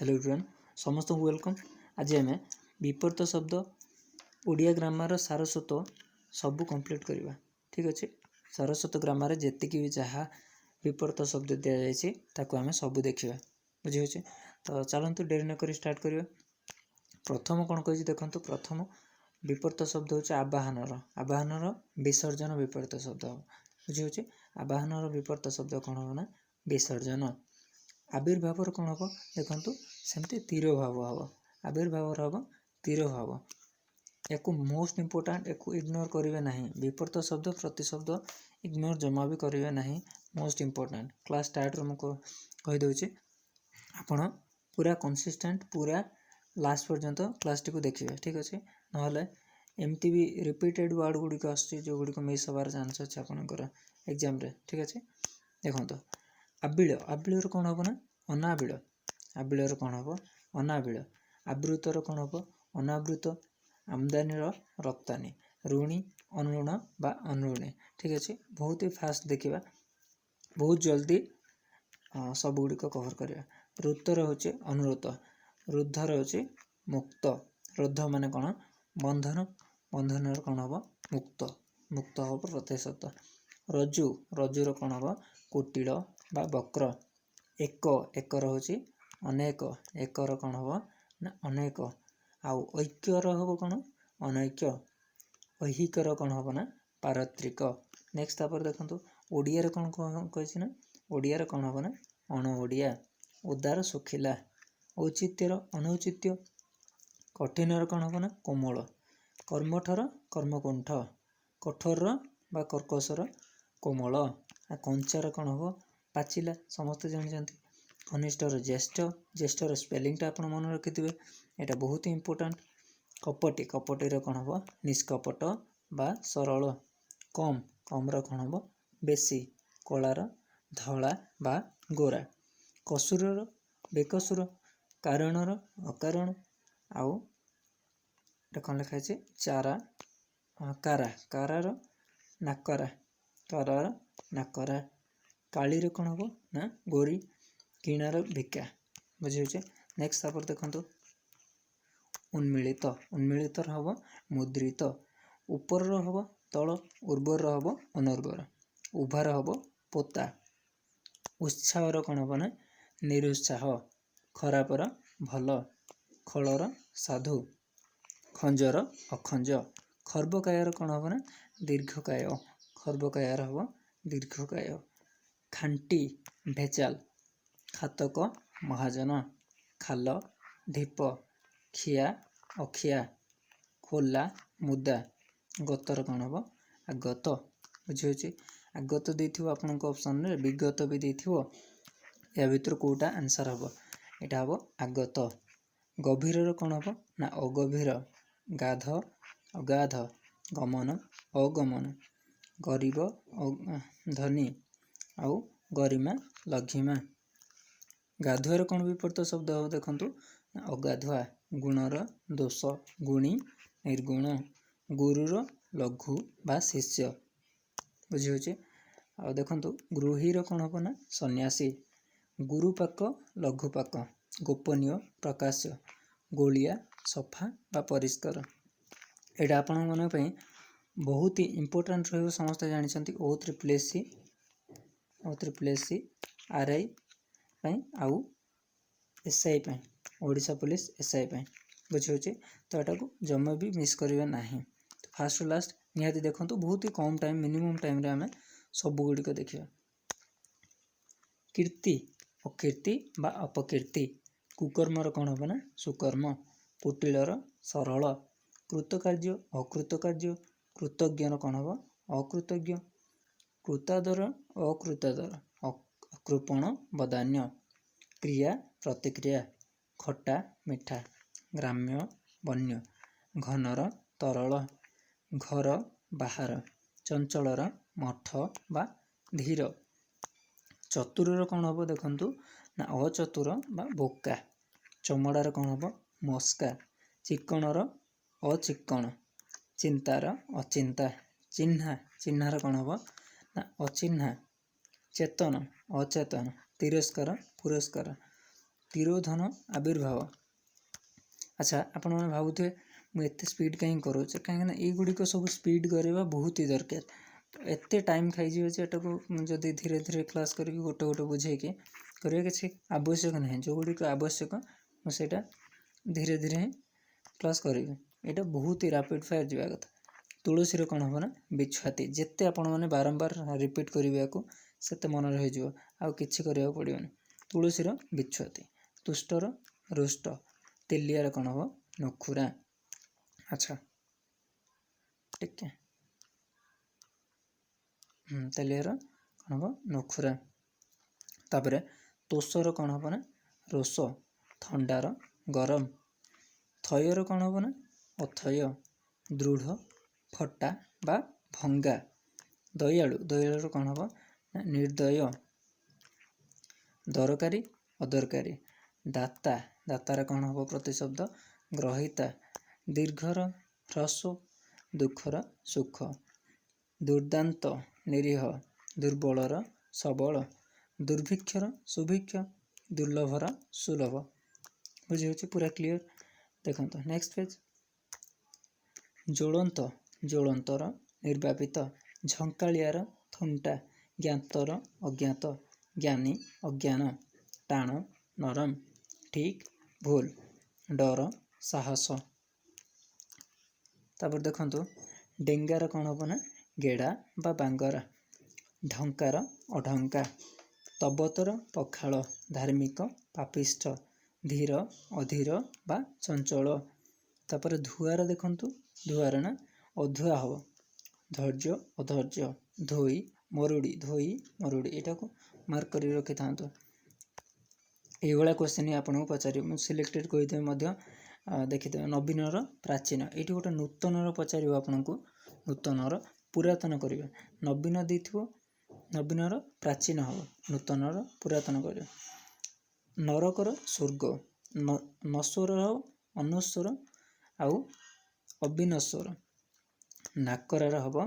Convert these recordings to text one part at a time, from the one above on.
Hello everyone समस्त को welcome. आज आम विपर्त शब्द ओडिया ग्रामर सारस्वत सबू कंप्लीट करवा। ठीक अच्छे सारस्वत ग्रामर जी भी जहाँ विपर्त शब्द दि जाए आम सब देखा बुझे। तो चलतु डेरी नक स्टार्ट करवा। प्रथम कौन कही देखो प्रथम विपर्त शब्द हूँ आवाहन विसर्जन विपर्त शब्द हम बुझे। आवाहन विपर्त शब्द कौन हम ना विसर्जन। आविर्भाव कौन हम देखु सेमती तीर भाव हम आविर्भाव हम तीर भाव या मोस्ट इम्पोर्टाट या इग्नोर करेंगे ना। विपर्त शब्द प्रतिशब्द इग्नोर जमा भी करेंगे ना। मोस्ट इम्पोर्टाट क्लास स्टार्ट कहीदे आपण पूरा कंसिस्टेंट पूरा लास्ट पर्यंत क्लास टी को देखिए। ठीक अच्छे ना एमती भी रिपीटेड वर्ड गुड़िक जो गुड़िक मिस हबार चान्स अच्छे आपंकर एग्जाम रे। ठीक अच्छे देखो आबिल आबिल कौन हम ना अनाबिल आबिल कौन हम अनाबिल। आवृतर कौन हम अनावृत। आमदानी रप्तानी ऋणी अनुऋण बा अनुऋणी। ठीक अच्छे बहुत ही फास्ट देखा बहुत जल्दी सब गुड़िक कवर करवा। ऋतर होचे अनुऋत रुद्धर होचे मुक्त रुद्ध माने कौन बंधन बंधन कौन हम मुक्त मुक्त हम प्रतिशत। रज्जु रज्जुर कौन हम कुटिल बा वक्र। एक एकर होची अनेक एकर कौन हम ना अनेक। आउ ऐक्यर हम कौन अनैक्य। ऐहिकर कौन हम ना पारत्रिक। नेक्स्ट तापर देखो ओडिया कौन कही ना ओडिया कौन हम ना अण ओडिया। उदार सुखिला औचित्यर अनौचित्य। कठिन कौन हम ना कोमल। कर्मठर कर्मकुंठ कठोर बा कर्कशर कोमल। कंचार कौन हम पाचिला समस्त जानते। घनिष्ठर ज्येष्ठ ज्येष्ठर स्पेलिंगटा आप मन रखिथे यहाँ बहुत ही इंपोर्टाट। कपटी कपटीर कौन हम निष्कपट बा सरल। कम कम्र कौन हम बेसी कलार धला बा गोरा। कसुरर बेकसुर कारणर अकारण। आउ कौन लिखाई चारा कारा कारार नाकरा कारार नाकरा। काली कौन हम ना गोरी किणार भिका बुझे। नेक्स्ट तापर देखो उन्मिलित उन्मिलित हम मुद्रित। ऊपर हम तल उर्वर हम अनुर्वर। उभार हम पोता। उत्साहर कौन हम ना निरुत्साह। खरापर भल खलर साधु। खंजर अखंज। खर्बकायर कौन हम ना दीर्घकाय खर्बकायर हम दीर्घकाय। खांटी भेचाल खातक महाजन। खाल ढीप खिया अखिया। खोला मुदा। गतर कौन हम आगत बुझे। आगत देथिबो आपनक ऑप्शन रे विगत भी देथिबो या भितर कोटा आंसर हम यहाँ हम आगत। गभीर कौन हम ना अगभीर। गाध अगाध गमन अगमन। गरीब धनी आउ गरिमा लघिमा। गाधुआर कौन विपर्त शब्द हम देखु अगाधुआ। गुणर दोष गुणी निर्गुण। गुरुर लघु बा शिष्य बुझे। आ देखो गृहीर कौन हम ना सन्यासी। गुरुपाक लघुपाक गोपनीय प्रकाश्य। गोलिया सफा बा परिष्कार। यहाँ आपण मन बहुत ही इंपोर्टाट रही समस्त जानते O3 RI आउ SI ओडिशा पुलिस SI बुझे। तो यहाँ को जमा भी मिस करवा ना। तो फास्ट लास्ट निहाती देखो बहुत ही कम टाइम मिनिमम टाइम आम सब गुड़िक देखा। कीर्ति अकीर्ति बा अपकीर्ति। कुकर्मर कौन हम ना सुकर्म। कुटिलर सरल। कृतकार्य अकृतकार्य। कृतज्ञर कौन हम अकृतज्ञ। कृतादर अकृतादर। कृपण बदान्य। क्रिया प्रतिक्रिया। खट्टा मिठा। ग्राम्य वन्य। घनर तरल। घर बाहर। चंचलर मठ बा धीर। चतुरर कौन हम देखु ना अचतुर बा बोका। चमड़ार कौन हम मस्का। चिकणर अचिक्कण। चिंतार अचिंता। चिन्हा चिन्हार कौन हम ना अचिन्हा। चेतन अचेतन। तिरस्कार पुरस्कार। तिरोधन आविर्भाव। अच्छा आपण मैंने भावुए मुझे स्पीड कहीं करोचे कहीं युड़िक सब स्पीड करवा बहुत ही दरकार। तो एत टाइम खाई को जदि धीरे धीरे क्लास करके गोटे गोटे बुझे करवा किसी आवश्यक ना जो गुड़िक आवश्यक मुझे धीरे धीरे क्लास करी। यहाँ बहुत ही रैपिड फायर जावा कथा। तुलसी कौन हम ना बिछुआती जिते आपण मैंने बारंबार रिपीट करने को सेते मन रही आउ किछि करने पड़ोनी। तुलसी बिछुआती, तुष्टर रुष्ट, तेलियार कौन हम नखुरा। अच्छा ठीक है तेलियार कौन हम नखुरा। तापर तोषर कौन हम ना रोष, थंडार गरम, थयर कौन हम ना अथय, दृढ़ फटा बा भंगा, दयालु दयालु कौन हम निर्दय, दरकारी अदरकारी, दाता दातार कौन हम प्रतिशब्द ग्रहिता, दीर्घर ह्रस्व, दुखर सुख, दुर्दांत निरीह, दुर्बलर सबल, दुर्भिक्षर सुभिक्ष, दुर्लभर सुलभ। बुझे पूरा क्लियर। देखो नेक्स्ट पेज। ज्वलंत ज्वलंतर निर्वापित, झंकालियार थुंटा, ज्ञातर अज्ञात, ज्ञानी अज्ञान, टाण नरम, ठीक भूल, डर साहस। तापर देखो डेंगार कौन हम ना गेड़ा बा बांगरा, ढंकार अढंका, तबतर पखाल, धार्मिक पापिष्ठ, धीर अधीर बा चंचल। तापर धुआर देखु धुआर ना अधुआ हम, धैर्य अधैर्य, धोई मरुड़ी यहाँ को मार्क कर रखी था। ये क्वेश्चन ही आपको पचार सिलेक्टेड कहीदे देखिए। नवीनर प्राचीन ये गोटे नूतनर पचार आपन को नूतनर पुरातन करवा। नवीन दी नवीनर प्राचीन हम, नूतनर पुरातन कर। नरकर स्वर्ग, नश्वर अनश्वर आउ अविनश्वर, नाकरार हम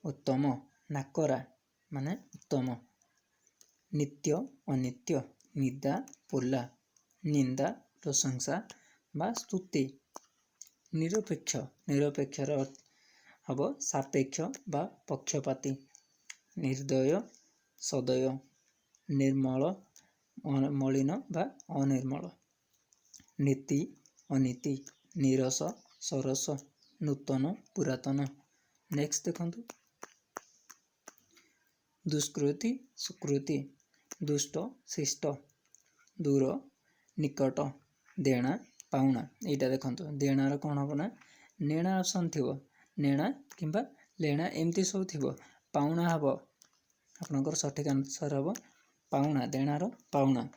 उत्तम, नाकरा माने उत्तम, नित्य अनित्य, निदा पोला, निंदा प्रशंसा बा स्तुति, निरपेक्ष निरपेक्षर हम सापेक्ष बा पक्षपाती, निर्दय सदय, निर्मल मलिन बा अनिर्मल, नीति अनीति, नीरस सरस, नूतन पुरातन। नेक्स्ट देखो दुष्कृति सुकृति, दुष्ट शिष्ट, दूर निकट, देना पाउना। यहाँ देखो देणार कौन हम ना नेणा ऑप्शन थी, नेणा किंबा लेणा एमती सब थी, पाउना हम आपनकर सठिक आंसर हम पाउना, देणार पाउना।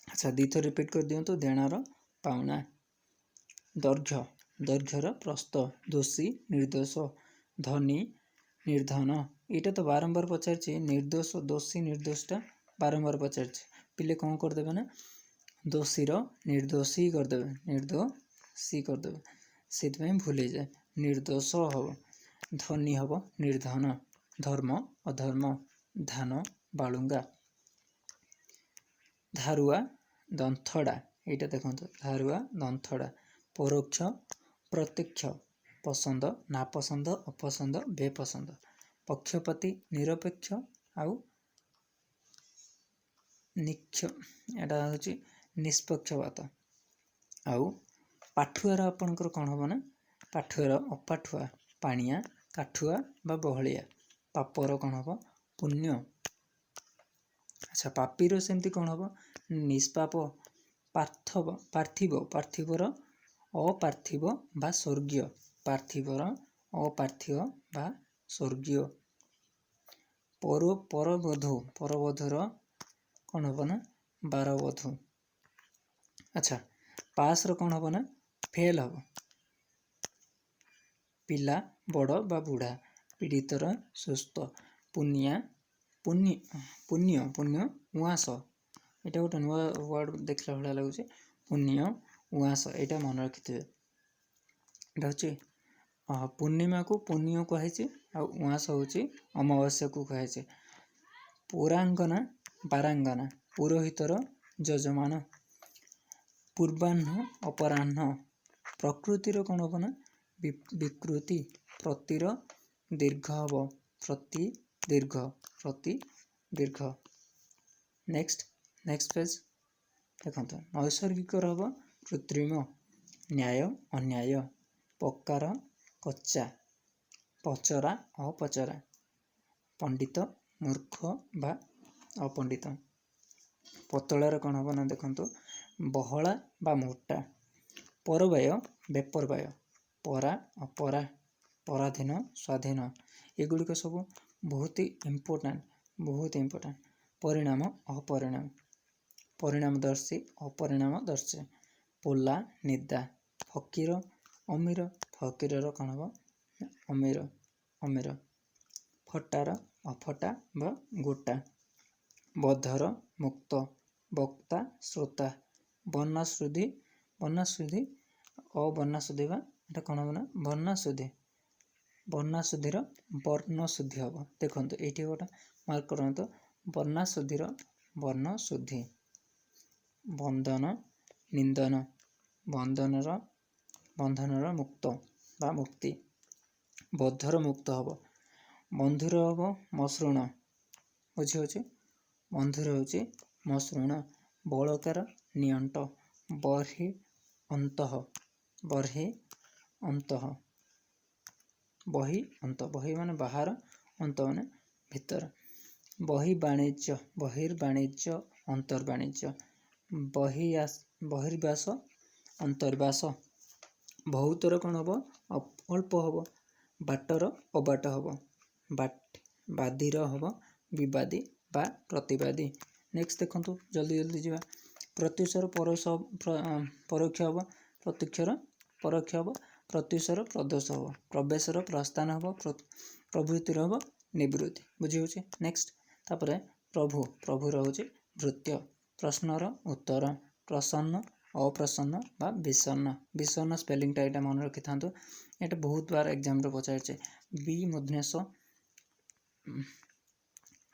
अच्छा दीथर रिपीट कर दियंतु देणार पाउना। दैर्घ्य दैर्घ्यर प्रस्थ, दोषी निर्दोष, धनी निर्धन। यहाँ तो बारंबार पचार निर्दोष दोषी निर्दोषटा बारंबार पचार पिले कौन करदे ना दोषीर निर्दोषी करदे, निर्दोषी करदे से भूल जाए। निर्दोष हम, धनी हम निर्धन, धर्म अधर्म, धान बालुंगा, धारुआ दंथड़ा। यहाँ देखो धारुआ दंथड़ा। परोक्ष प्रत्यक्ष, पसंद नापसंद अपसंद बेपसंद, पक्षपाती निरपेक्ष आउ एटा हूँ निष्पक्षपात। आउ पाठुआर आपणकर कौन हम ना पाठुआर अपाठुआ, पाणिया काठुआ बा बहलिया, पापर कौन हम पुण्य। अच्छा पापीर सेमती कौन हम निष्पाप, पार्थिव पार्थिवर अपार्थिव बा स्वर्गीय, पार्थिवर अपार्थिव बा स्वर्गीय। परबधू परबधूर कौन हम ना बारबधू। अच्छा पास कौन हम ना फेल हम, पिला बड़ बा बुढ़ा, पीड़ितर सुस्थ, पुनिया पुण्य पुण्य पुण्य उआस। यहाँ गोटे नुआ वर्ड देखला भाया लगुच पुण्य उआस, यहाँ मन रखि थे। यहाँ पूर्णिमा को पुण्य कहुचे उआस हूँ अमावास्या को कहुचे। पुरांगना पारांगना, पुरोहितर जजमान, ପୂର୍ବାହ୍ନ ଅପରାହ୍ନ। ପ୍ରକୃତିର କ'ଣ ହବ ନା ବିକୃତି। ପ୍ରତିର ଦୀର୍ଘ ହବ ପ୍ରତି ଦୀର୍ଘ। ନେକ୍ସଟ ପେଜ ଦେଖନ୍ତୁ। ନୈସର୍ଗିକର ହବ କୃତ୍ରିମ। ନ୍ୟାୟ ଅନ୍ୟାୟ। ପକ୍କାର କଚା। ପଚରା ଅପଚରା। ପଣ୍ଡିତ ମୂର୍ଖ ବା ଅପଣ୍ଡିତ। ପତଳାର କ'ଣ ହବ ନା ଦେଖନ୍ତୁ ବହଳା ବା ମୋଟା। ପରବାୟ ବେପରବାୟ। ପରା ଅପରା। ପରାଧୀନ ସ୍ୱାଧୀନ। ଏଗୁଡ଼ିକ ସବୁ ବହୁତ ଇମ୍ପୋର୍ଟାଣ୍ଟ। ପରିଣାମ ଅପରିଣାମ। ପରିଣାମଦର୍ଶୀ ଅପରିଣାମଦର୍ଶୀ। ପୋଲା ନିଦା। ଫକୀର ଅମୀର। ଫକୀରର କ'ଣ ହବ ଅମୀର। ଫଟାର ଅଫଟା ବା ଗୋଟା। ବଧର ମୁକ୍ତ। ବକ୍ତା ଶ୍ରୋତା। ବର୍ଣ୍ଣାଶ୍ରୁତି ଅବର୍ଣ୍ଣାଶ୍ରୁତି ବା ଏଟା କ'ଣ ହବ ନା ବର୍ଣ୍ଣାଶ୍ରୁତିର ବର୍ଣ୍ଣଶୁଦ୍ଧି ହବ। ଦେଖନ୍ତୁ ଏଇଠି ଗୋଟେ ମାର୍କ କରନ୍ତୁ। ବର୍ଣ୍ଣାଶ୍ରୁତିର ବର୍ଣ୍ଣଶୁଦ୍ଧି। ବନ୍ଧନ ନିନ୍ଦନ। ବନ୍ଧନର ମୁକ୍ତ ବା ମୁକ୍ତି। ବଧର ମୁକ୍ତ ହବ। ବନ୍ଧୁର ହବ ମସୃଣ। ବୁଝିହେଉଛି। ବନ୍ଧୁର ହେଉଛି ମସୃଣ। ବଳକାର ନିଅଣ୍ଟ। ବର୍ହି ଅନ୍ତଃ। ବହି ମାନେ ବାହାର, ଅନ୍ତ ମାନେ ଭିତର। ବହିର୍ବାଣିଜ୍ୟ ଅନ୍ତର୍ବାଣିଜ୍ୟ। ବହିର୍ବାସ ଅନ୍ତର୍ବାସ। ବହୁତର କ'ଣ ହବ ଅଳ୍ପ ହବ। ବାଟର ଅବାଟ ହବ। ବାଦୀର ହବ ବିବାଦୀ ବା ପ୍ରତିବାଦୀ। ନେକ୍ସଟ ଦେଖନ୍ତୁ ଜଲ୍ଦି ଯିବା। ପ୍ରତ୍ୟୁଷର ପରୋକ୍ଷ ହବ। ପ୍ରତ୍ୟୁଷର ପରୋକ୍ଷ ହବ। ପ୍ରତ୍ୟୁଷର ପ୍ରଦୋଷ ହବ। ପ୍ରବେଶର ପ୍ରସ୍ଥାନ ହବ। ପ୍ରଭୃତିର ହବ ନିବୃତ୍ତି। ବୁଝିହେଉଛି। ନେକ୍ସଟ ତାପରେ ପ୍ରଭୁର ହେଉଛି ଭୃତ୍ୟ। ପ୍ରଶ୍ନର ଉତ୍ତର। ପ୍ରସନ୍ନ ଅପ୍ରସନ୍ନ ବା ବିଷଣ୍ଣ ସ୍ପେଲିଂଟା ଏଇଟା ମନେ ରଖିଥାନ୍ତୁ। ଏଇଟା ବହୁତ ବାର ଏକ୍ଜାମରେ ପଚାରିছে।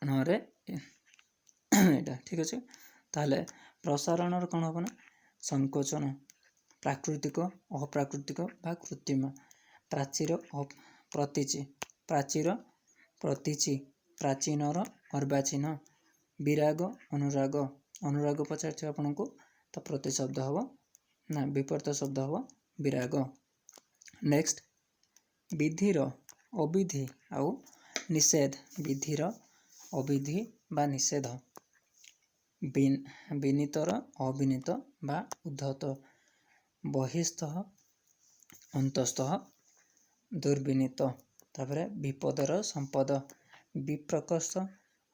ନରେ ଏଇଟା ଠିକ୍ ଅଛି। ତାହେଲେ ପ୍ରସାରଣର କ'ଣ ହବ ନା ସଂକୋଚନ। ପ୍ରାକୃତିକ ଅପ୍ରାକୃତିକ ବା କୃତ୍ରିମ। ପ୍ରାଚୀର ପ୍ରତୀଚୀ। ପ୍ରାଚୀନର ଅର୍ବାଚୀନ। ବିରାଗ ଅନୁରାଗ ପଚାରିଥିବ ଆପଣଙ୍କୁ ତ ପ୍ରତିଶବ୍ଦ ହବ ନା ବିପରୀତ ଶବ୍ଦ ହବ ବିରାଗ। ନେକ୍ସଟ ବିଧିର ଅବିଧି ଆଉ ନିଷେଧ। ବିଧିର ଅବିଧି ବା ନିଷେଧ। ବିନୀତର ଅବିନୀତ ବା ଉଦ୍ଧତ। ବହିଃସ୍ଥ ଅନ୍ତଃସ୍ଥ ଦୁର୍ବିନୀତ। ତାପରେ ବିପଦର ସମ୍ପଦ। ବିପ୍ରକର୍ଷ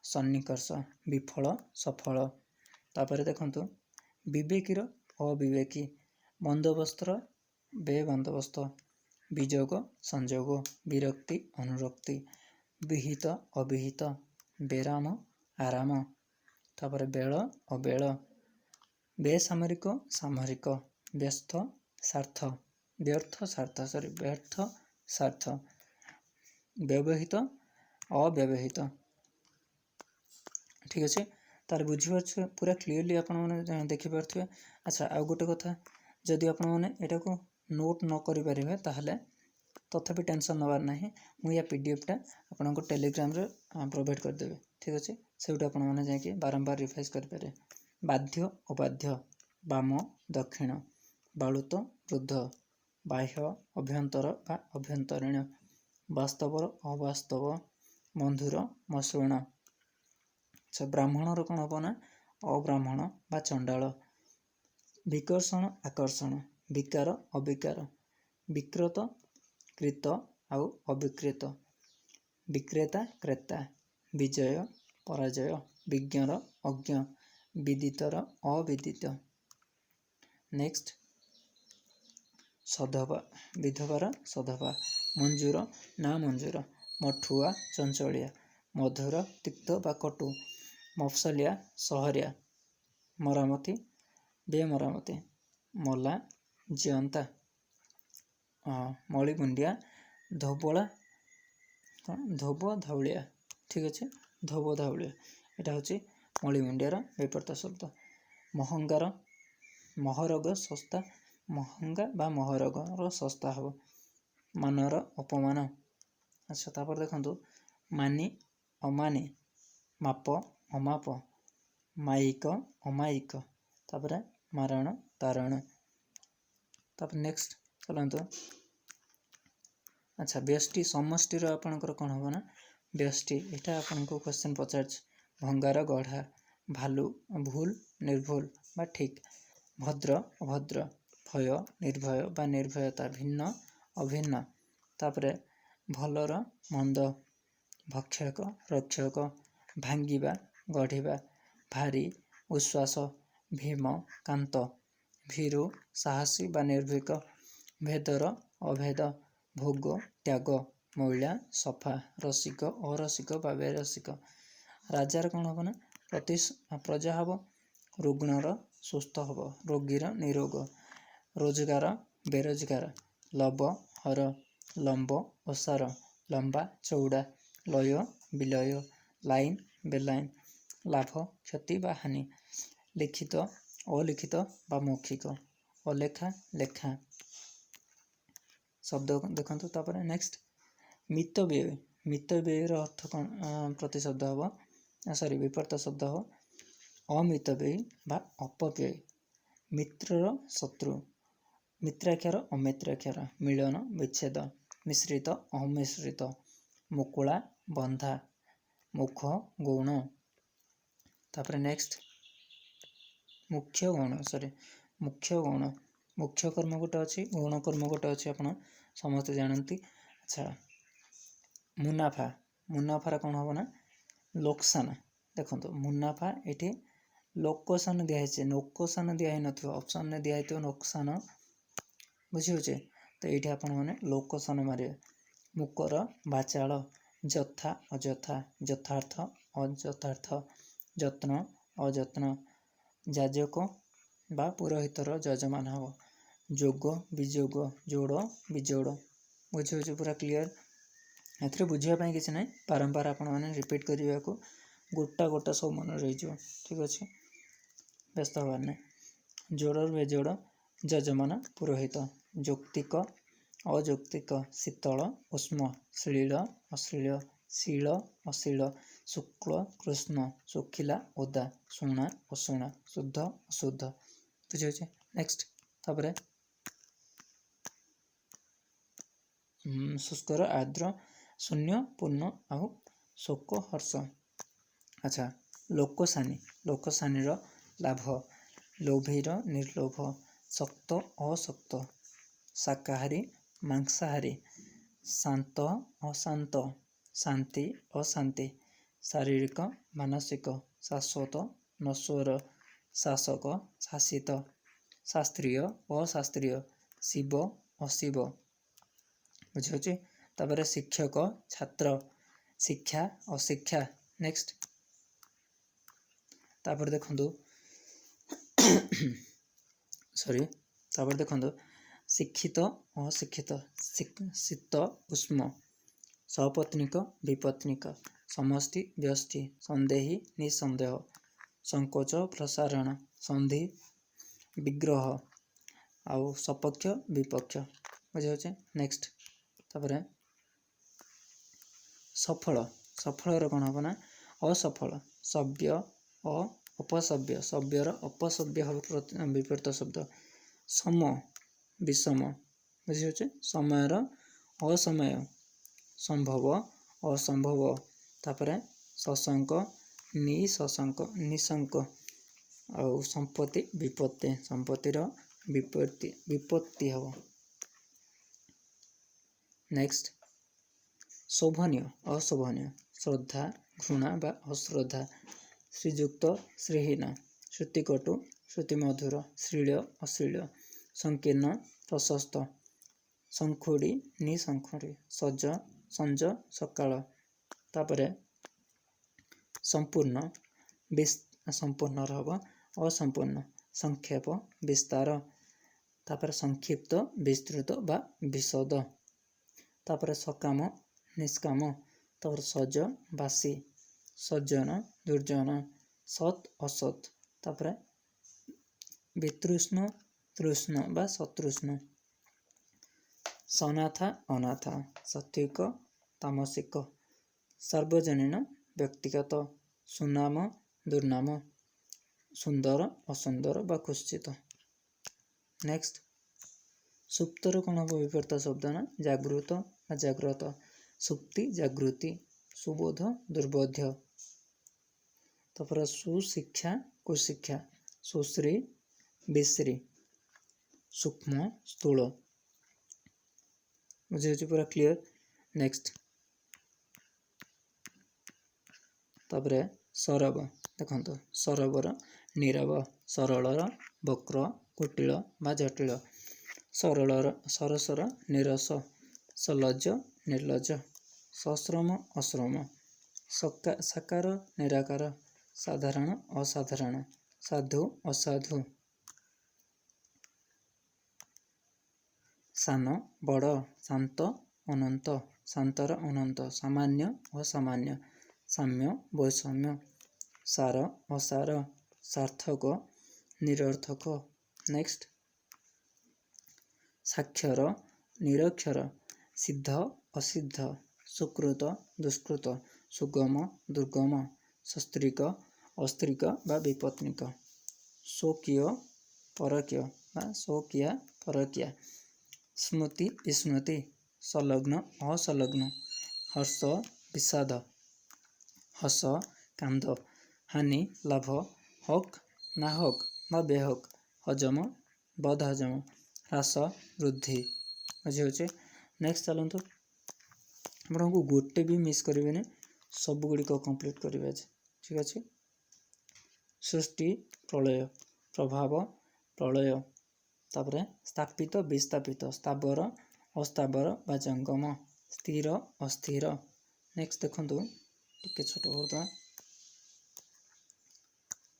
ସନ୍ନିକର୍ଷ। ବିଫଳ ସଫଳ। ତାପରେ ଦେଖନ୍ତୁ ବିବେକୀର ଅବିବେକୀ। ବନ୍ଦୋବସ୍ତର ବେବନ୍ଦୋବସ୍ତ। ବିଯୋଗ ସଂଯୋଗ। ବିରକ୍ତି ଅନୁରକ୍ତି। ବିହିତ ଅବିହିତ। ବେରାମ ଆରାମ। ତାପରେ ବେଳ ଅବେଳ। ବେସାମରିକ ସାମରିକ। ବ୍ୟର୍ଥ ସ୍ୱାର୍ଥ। ବ୍ୟବହୃତ ଅବ୍ୟବହୃତ। ଠିକ୍ ଅଛି। ତାର ବୁଝିପାରୁଥିବେ ପୁରା କ୍ଲିଅରଲି ଆପଣମାନେ ଦେଖିପାରୁଥିବେ। ଆଚ୍ଛା ଆଉ ଗୋଟେ କଥା, ଯଦି ଆପଣମାନେ ଏଟାକୁ ନୋଟ୍ ନ କରିପାରିବେ ତାହେଲେ ତଥାପି ଟେନସନ୍ ନେବାର ନାହିଁ। ମୁଁ ୟା PDF ଟା ଆପଣଙ୍କୁ ଟେଲିଗ୍ରାମରେ ପ୍ରୋଭାଇଡ଼ କରିଦେବି। ଠିକ୍ ଅଛି। ସେଇଠୁ ଆପଣମାନେ ଯାଇକି ବାରମ୍ବାର ରିଭାଇଜ୍ କରିପାରିବେ। ବାଧ୍ୟ ଅବାଧ୍ୟ। ବାମ ଦକ୍ଷିଣ। ବାଳୁତ ବୃଦ୍ଧ। ବାହ୍ୟ ଅଭ୍ୟନ୍ତର ବା ଅଭ୍ୟନ୍ତରୀଣ। ବାସ୍ତବର ଅବାସ୍ତବ। ବନ୍ଧୁର ମସୃଣ। ବ୍ରାହ୍ମଣର କ'ଣ ହବ ନା ଅବ୍ରାହ୍ମଣ ବା ଚଣ୍ଡାଳ। ବିକର୍ଷଣ ଆକର୍ଷଣ। ବିକାର ଅବିକାର। ବିକ୍ରତ କ୍ରୀତ ଆଉ ଅବିକ୍ରୀତ। ବିକ୍ରେତା କ୍ରେତା। ବିଜୟ ପରାଜୟ। ବିଜ୍ଞର ଅଜ୍ଞ। ବିଦିତର ଅବିଦିତ। ନେକ୍ସଟ ସଧବା। ବିଧବାର ସଧବା। ମଞ୍ଜୁର ନାମଞ୍ଜୁର। ମଠୁଆ ଚଞ୍ଚଳିଆ। ମଧୁର ତିକ୍ତ ବା କଟୁ। ମଫସଲିଆ ସହରିଆ। ମରାମତି ବେମରାମତି। ମଲା ଜିଅନ୍ତା। ମଳିମୁଣ୍ଡିଆ ଧୋବ ଧାଉଳିଆ। ଠିକ୍ ଅଛି। ଧୋବ ଧାଉଳିଆ ଏଇଟା ହେଉଛି ମଳିମୁଣ୍ଡିଆର ବିପରୀତ ଶବ୍ଦ। ମହଙ୍ଗାର ମହରଗ ଶସ୍ତା, ମହଙ୍ଗା ବା ମହରଗର ଶସ୍ତା ହେବ। ମାନର ଅପମାନ। ଆଚ୍ଛା ତାପରେ ଦେଖନ୍ତୁ ମାନି ଅମାନି, ମାପ ଅମାପ, ମାଇକ ଅମାୟିକ, ତାପରେ ମାରଣ ତାରଣ। ତାପରେ ନେକ୍ସଟ ଚାଲନ୍ତୁ। ଆଚ୍ଛା ବ୍ୟଷ୍ଟି ସମଷ୍ଟିର ଆପଣଙ୍କର କ'ଣ ହେବ ନା ବ୍ୟଷ୍ଟି। ଏଇଟା ଆପଣଙ୍କୁ କ୍ୱେଶ୍ଚନ୍ ପଚାରିଛି। ଭଙ୍ଗାର ଗଢ଼ା, ଭାଲୁ ଭୁଲ ନିର୍ଭୁଲ ବା ଠିକ୍, ଭଦ୍ର ଅଭଦ୍ର, ଭୟ ନିର୍ଭୟ ବା ନିର୍ଭୟତା, ଭିନ୍ନ ଅଭିନ୍ନ, ତାପରେ ଭଲର ମନ୍ଦ, ଭକ୍ଷକ ରକ୍ଷକ, ଭାଙ୍ଗିବା ଗଢ଼ିବା, ଭାରି ଉଶ୍ୱାସ, ଭୀମ କାନ୍ତ, ଭୀରୁ ସାହସୀ ବା ନିର୍ଭୀକ, ଭେଦର ଅଭେଦ, ଭୋଗ ତ୍ୟାଗ, ମଇଳା ସଫା, ରସିକ ଅରସିକ ବା ବେରସିକ। ରାଜାର କ'ଣ ହେବ ନା ପ୍ରଜା ହେବ, ରୁଗ୍ଣର ସୁସ୍ଥ ହେବ, ରୋଗୀର ନିରୋଗ, ରୋଜଗାର ବେରୋଜଗାର, ଲବ ହର, ଲମ୍ବ ଓସାର, ଲମ୍ବା ଚଉଡ଼ା, ଲୟ ବିଲୟ, ଲାଇନ ବେଲାଇନ, ଲାଭ କ୍ଷତି ବା ହାନି, ଲିଖିତ ଅଲିଖିତ ବା ମୌଖିକ, ଅଲେଖା ଲେଖା। ଶବ୍ଦ ଦେଖନ୍ତୁ। ତାପରେ ନେକ୍ସଟ ମିତବ୍ୟୟୀ। ମିତବ୍ୟୟୀର ଅର୍ଥ କ'ଣ ପ୍ରତିଶବ୍ଦ ହେବ, ବିପରୀତ ଶବ୍ଦ ହେବ ଅମିତବ୍ୟୟୀ ବା ଅପବ୍ୟୟୀ। ମିତ୍ରର ଶତ୍ରୁ, ମିତ୍ରାକ୍ଷର ଅମିତ୍ରାକ୍ଷର, ମିଳନ ବିଚ୍ଛେଦ, ମିଶ୍ରିତ ଅମିଶ୍ରିତ, ମୁକୁଳା ବନ୍ଧା, ମୁଖ ଗୌଣ। ତାପରେ ନେକ୍ସଟ ମୁଖ୍ୟ ଗୌଣ ମୁଖ୍ୟ ଗୌଣ। ମୁଖ୍ୟ କର୍ମ ଗୋଟେ ଅଛି, ଗୌଣ କର୍ମ ଗୋଟେ ଅଛି, ଆପଣ ସମସ୍ତେ ଜାଣନ୍ତି। ଆଚ୍ଛା ମୁନାଫା। ମୁନାଫାର କ'ଣ ହେବ ନା ଲୋକସାନ। ଦେଖନ୍ତୁ ମୁନାଫା ଏଠି ଲୋକସାନ ଦିଆହେଇଛି, ନୋକସାନ ଦିଆହେଇନଥିବ, ଅପସନରେ ଦିଆହେଇଥିବ ନୋକସାନ, ବୁଝିହେଉଛି। ତ ଏଇଠି ଆପଣମାନେ ଲୋକସାନ ମାରିବେ। ମୁକର ବାଚାଳ, ଯଥା ଅଯଥା, ଯଥାର୍ଥ ଅଯଥାର୍ଥ, ଯତ୍ନ ଅଯତ୍ନ, ଯାଜକ ବା ପୁରୋହିତର ଯଜମାନ ହେବ, ଯୋଗ ବିଯୋଗ, ଯୋଡ଼ ବିଜୋଡ଼। ବୁଝିହେଉଛି ପୁରା କ୍ଲିଅର। ଏଥିରେ ବୁଝିବା ପାଇଁ କିଛି ନାହିଁ, ବାରମ୍ବାର ଆପଣମାନେ ରିପିଟ୍ କରିବାକୁ, ଗୋଟା ସବୁ ମନେ ରହିଯିବ। ଠିକ୍ ଅଛି, ବ୍ୟସ୍ତ ହେବାର ନାହିଁ। ଯୋଡ଼ରୁ ବେଜୋଡ଼, ଯଜମାନ ପୁରୋହିତ, ଯୌକ୍ତିକ ଅଯୌକ୍ତିକ, ଶୀତଳ ଉଷ୍ମ, ଶ୍ଳୀଳ ଅଶ୍ଳୀଳ, ଶୀଳ ଅଶୀଳ, ଶୁକ୍ଳ କୃଷ୍ଣ, ଶୁଖିଲା ଓଦା, ଶୁଣା ଅଶୁଣା, ଶୁଦ୍ଧ ଅଶୁଦ୍ଧ। ବୁଝିହେଉଛି। ନେକ୍ସଟ ତାପରେ ଶୁଷ୍କର ଆର୍ଦ୍ର, ଶୂନ୍ୟ ପୂର୍ଣ୍ଣ ଆଉ ଶୋକ ହର୍ଷ। ଆଚ୍ଛା ଲୋକସାନି। ଲୋକସାନିର ଲାଭ, ଲୋଭୀର ନିର୍ଲୋଭ, ଶକ୍ତ ଅଶକ୍ତ, ଶାକାହାରୀ ମାଂସାହାରୀ, ଶାନ୍ତ ଅଶାନ୍ତ, ଶାନ୍ତି ଅଶାନ୍ତି, ଶାରୀରିକ ମାନସିକ, ଶାଶ୍ୱତ ନଶ୍ୱର, ଶାସକ ଶାସିତ, ଶାସ୍ତ୍ରୀୟ ଅଶାସ୍ତ୍ରୀୟ, ଶିବ ଅଶିବ। ବୁଝିହେଉଛି। ତାପରେ ଶିକ୍ଷକ ଛାତ୍ର, ଶିକ୍ଷା ଅଶିକ୍ଷା। ନେକ୍ସଟ ତାପରେ ଦେଖନ୍ତୁ ତାପରେ ଦେଖନ୍ତୁ ଶିକ୍ଷିତ ଅଶିକ୍ଷିତ, ଶୀତ ଉଷ୍ମ, ସପତ୍ନୀକ ବିପତ୍ନୀକ, ସମଷ୍ଟି ବ୍ୟଷ୍ଟି, ସନ୍ଦେହୀ ନିଃସନ୍ଦେହ, ସଂକୋଚ ପ୍ରସାରଣ, ସନ୍ଧି ବିଗ୍ରହ ଆଉ ସପକ୍ଷ ବିପକ୍ଷ। ବୁଝିହେଉଛି। ନେକ୍ସଟ ତାପରେ ସଫଳ। ସଫଳର କ'ଣ ହେବ ନା ଅସଫଳ, ସଭ୍ୟ ଅପସଭ୍ୟ, ସଭ୍ୟର ଅପସଭ୍ୟ ହେବ ବିପରୀତ ଶବ୍ଦ, ସମ ବିଷମ। ବୁଝିହେଉଛି। ସମୟର ଅସମୟ, ସମ୍ଭବ ଅସମ୍ଭବ, ତାପରେ ଶଶଙ୍କ ନିଶଙ୍କ, ଆଉ ସମ୍ପତ୍ତି ବିପତ୍ତି, ସମ୍ପତ୍ତିର ବିପତ୍ତି ହେବ। ନେକ୍ସଟ ଶୋଭନୀୟ ଅଶୋଭନୀୟ, ଶ୍ରଦ୍ଧା ଘୃଣା ବା ଅଶ୍ରଦ୍ଧା, ଶ୍ରୀଯୁକ୍ତ ଶ୍ରୀହୀନ, ଶ୍ରୁତିକଟୁ ଶ୍ରୁତିମଧୁର, ଶ୍ରୀଳ ଅଶ୍ଳୀଳ, ସଂକୀର୍ଣ୍ଣ ପ୍ରଶସ୍ତ, ଶଙ୍ଖୁଡ଼ି ନିଶଙ୍ଖୁଡ଼ି, ସଞ୍ଜ ସକାଳ। ତାପରେ ସମ୍ପୂର୍ଣ୍ଣ ସମ୍ପୂର୍ଣ୍ଣର ହେବ ଅସମ୍ପୂର୍ଣ୍ଣ, ସଂକ୍ଷେପ ବିସ୍ତାର, ତାପରେ ସଂକ୍ଷିପ୍ତ ବିସ୍ତୃତ ବା ବିଶଦ, ତାପରେ ସକାମ ନିଷ୍କାମ, ତାପରେ ସଜ ବାସି, ସଜ୍ଜନ ଦୁର୍ଜନ, ସତ୍ ଅସତ୍, ତାପରେ वितृष्ण तृष्ण बा सतृष्ण। सनाथा अनाथा, सात्विक तामसिक, सार्वजनीन व्यक्तिगत, सुनाम दुर्नाम, सुंदर असुंदर बा कुत्सित। नेक्स्ट सुप्तर कौन हम विपरीत शब्द ना जागृत बा जाग्रत, सुप्ति जागृति, सुबोध दुर्बोध्य। तापर सुशिक्षा कुशिक्षा, सुश्री विश्री, सूक्ष्म स्थूल। बुझे पूरा क्लियर। नेक्स्ट तापर सरब देखो सरबर नीरव, सरलर वक्र कुटिल बा जटिल, सरलर सरसर निरस, सलज्ज निर्लज, सश्रम अश्रम, साकार निराकार, साधारण असाधारण, साधु असाधु, सान बड़, शांत अनंत, शांतर अनंत, सामान्य असामान्य, साम्य वैषम्य, सार असार, सार्थक निरर्थक। नेक्स्ट साक्षर निरक्षर, सिद्ध असिद्ध, सुकृत दुष्कृत, सुगम दुर्गम, सस्त्रीक अस्त्रीक बा विपत्निक, स्वकीय परकीय बा स्वकीया परकीया, स्मृति विस्मृति, संलग्न असंलग्न, हर्ष विषाद, हस कांद, हानि लाभ, हक नाहक बा बेहक, हजम बदहजम, ह्रास वृद्धि। बुझे। नेक्स्ट चलतु आपको गोटे भी मिस करेंगे, सब गुड़िक कंप्लीट करेंगे। ठीक अच्छे। सृष्टि प्रलय, प्रभाव प्रलय, तापर स्थापित विस्थापित, स्थावर अस्थावर बा जंगम, स्थिर अस्थिर। नेक्स्ट देखो टिके छोट करदा,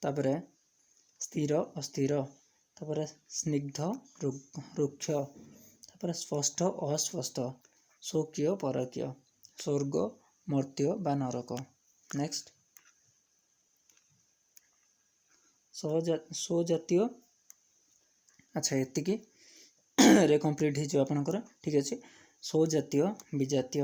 तापर स्थिर अस्थिर, तापर स्निग्ध रुक्ष, तापर स्पष्ट अस्पष्ट, स्वकीय परकीय, स्वर्ग मर्त्य बा नरक। नेक्स्ट स्वजातीय। अच्छा एतिकी रे कंप्लीट हो आपनकर। ठीक अच्छे। स्वजातीय विजातीय,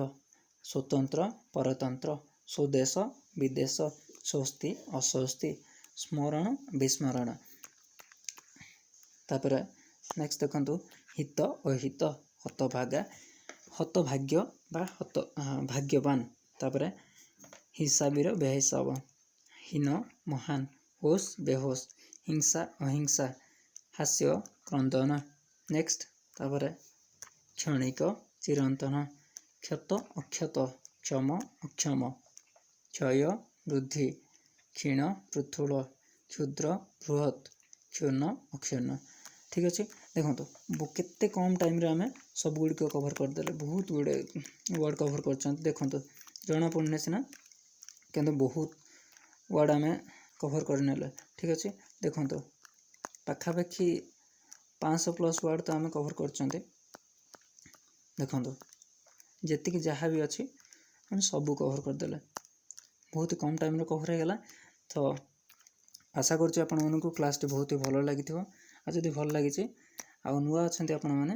स्वतंत्र परतंत्र, स्वदेश विदेश, स्वस्ति अस्वस्ति, स्मरण विस्मरण। तापर नेक्स्ट देखो हित अहित, हतभागा हतभाग्य बा हत भाग्यवान, तापर हिसाबीर बेहिसाब, हीन महान, होश बेहोश, हिंसा अहिंसा, हास्य क्रंदन। नेक्स्ट तापर क्षणिक चिरंतन, क्षत अक्षत, क्षम अक्षम, क्षय वृद्धि, क्षीण पृथुल, क्षुद्र बृहत, क्षुण्ण अक्षुण्ण। ठीक अच्छे। देखो केते कम टाइम रे आमे सब गुड़ी को कवर करदे, बहुत गुड़े वर्ड कवर कर। देखो जना पड़ने सीना कि बहुत वर्ड आम कवर कर। ठीक अच्छे। देखो पाखापाखि 500+ वर्ड तो आम कवर कर। देखो जी जहाँ भी अच्छी हम सब कवर करदे, बहुत कम टाइम रे कवर होगा। तो आशा करुँच आपको क्लास टी बहुत ही भल लगी। जदि भल लगी आ नुआ अच्छा आपण मैंने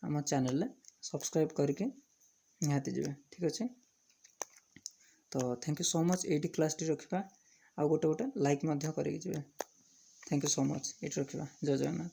आम चैनल सब्सक्राइब करके निहाती जी। ठीक अच्छे। तो थैंक यू सो मच। ये क्लास टी रखा आ गोटे लाइक करें। Thank you so much. ये रखा। जय जगन्नाथ।